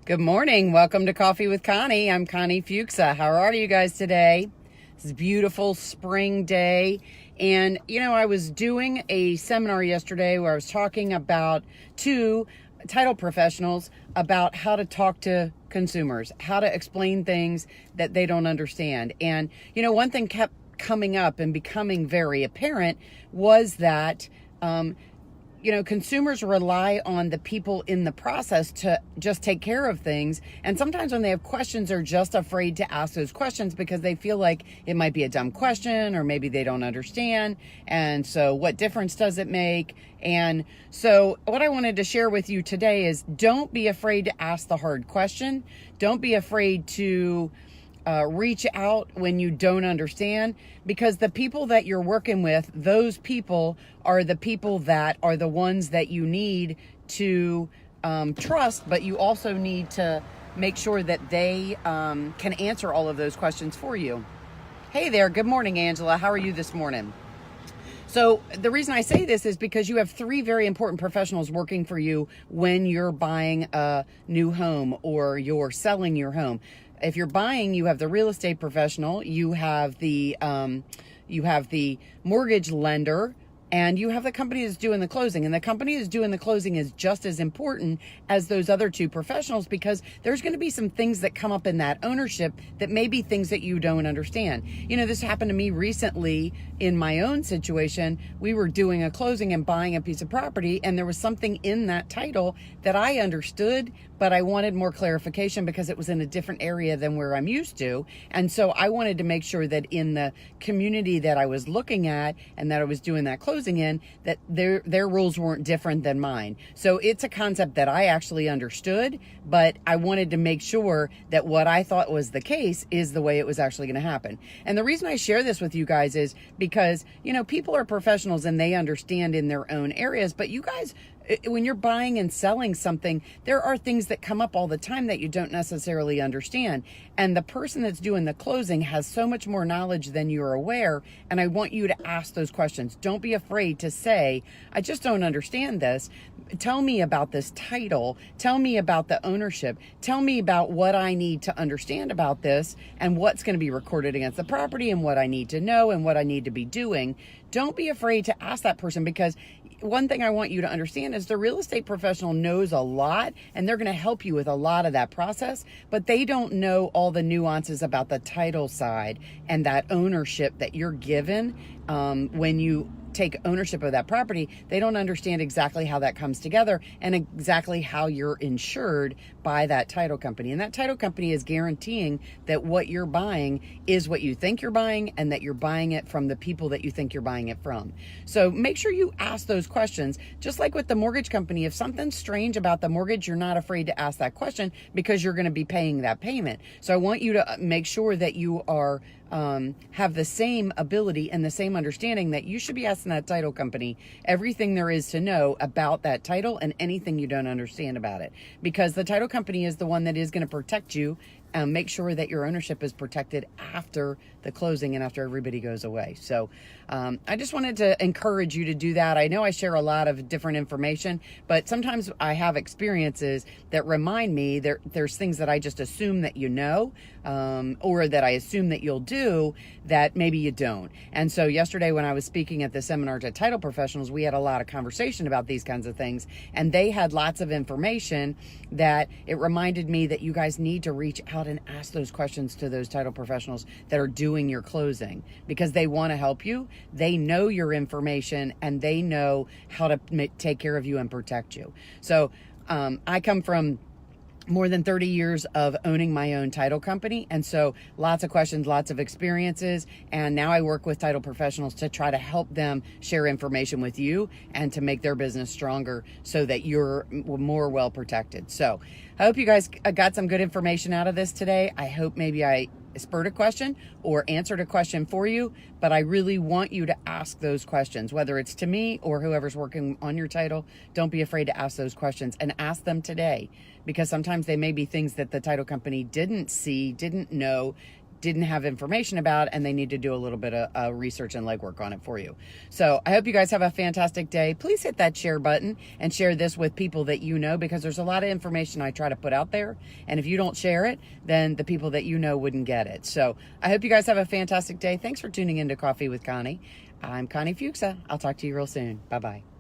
Good morning. Welcome to Coffee with Connie. I'm Connie Fuksa. How are you guys today? It's a beautiful spring day. And, I was doing a seminar yesterday where I was talking about two title professionals about how to talk to consumers, how to explain things that they don't understand. And, one thing kept coming up and becoming very apparent was that, consumers rely on the people in the process to just take care of things. And sometimes when they have questions, they're just afraid to ask those questions because they feel like it might be a dumb question or maybe they don't understand. And so what difference does it make? And so what I wanted to share with you today is don't be afraid to ask the hard question. Don't be afraid to reach out when you don't understand, because the people that you're working with, those people are the people that are the ones that you need to trust, but you also need to make sure that they can answer all of those questions for you. Hey there, good morning, Angela. How are you this morning? So the reason I say this is because you have three very important professionals working for you when you're buying a new home or you're selling your home. If you're buying, you have the real estate professional, you have the mortgage lender, and you have the company that's doing the closing. And the company that's doing the closing is just as important as those other two professionals, because there's going to be some things that come up in that ownership that may be things that you don't understand. This happened to me recently in my own situation. We were doing a closing and buying a piece of property, and there was something in that title that I understood, but I wanted more clarification because it was in a different area than where I'm used to. And so I wanted to make sure that in the community that I was looking at and that I was doing that closing in, that their rules weren't different than mine. So it's a concept that I actually understood, but I wanted to make sure that what I thought was the case is the way it was actually going to happen. And the reason I share this with you guys is because, people are professionals and they understand in their own areas, but you guys, when you're buying and selling something, there are things that come up all the time that you don't necessarily understand. And the person that's doing the closing has so much more knowledge than you're aware. And I want you to ask those questions. Don't be afraid to say, I just don't understand this. Tell me about this title. Tell me about the ownership. Tell me about what I need to understand about this and what's going to be recorded against the property and what I need to know and what I need to be doing. Don't be afraid to ask that person, because one thing I want you to understand is the real estate professional knows a lot and they're going to help you with a lot of that process, but they don't know all the nuances about the title side and that ownership that you're given when you take ownership of that property. They don't understand exactly how that comes together and exactly how you're insured by that title company. And that title company is guaranteeing that what you're buying is what you think you're buying and that you're buying it from the people that you think you're buying it from. So make sure you ask those questions. Just like with the mortgage company, if something's strange about the mortgage, you're not afraid to ask that question because you're going to be paying that payment. So I want you to make sure that you are have the same ability and the same understanding that you should be asking that title company everything there is to know about that title and anything you don't understand about it, because the title company is the one that is going to protect you and make sure that your ownership is protected after the closing and after everybody goes away. So I just wanted to encourage you to do that. I know I share a lot of different information, but sometimes I have experiences that remind me there's things that I just assume that you know, or that I assume that you'll do that maybe you don't. And so yesterday when I was speaking at the seminar to title professionals, we had a lot of conversation about these kinds of things, and they had lots of information that it reminded me that you guys need to reach out and ask those questions to those title professionals that are doing your closing, because they want to help you. They know your information and they know how to take care of you and protect you. So I come from more than 30 years of owning my own title company. And so lots of questions, lots of experiences. And now I work with title professionals to try to help them share information with you and to make their business stronger so that you're more well protected. So I hope you guys got some good information out of this today. I hope maybe I spurred a question or answered a question for you, but I really want you to ask those questions, whether it's to me or whoever's working on your title. Don't be afraid to ask those questions and ask them today, because sometimes they may be things that the title company didn't see, didn't know, didn't have information about, and they need to do a little bit of research and legwork on it for you. So I hope you guys have a fantastic day. Please hit that share button and share this with people that you know, because there's a lot of information I try to put out there. And if you don't share it, then the people that you know wouldn't get it. So I hope you guys have a fantastic day. Thanks for tuning in to Coffee with Connie. I'm Connie Fuksa. I'll talk to you real soon. Bye-bye.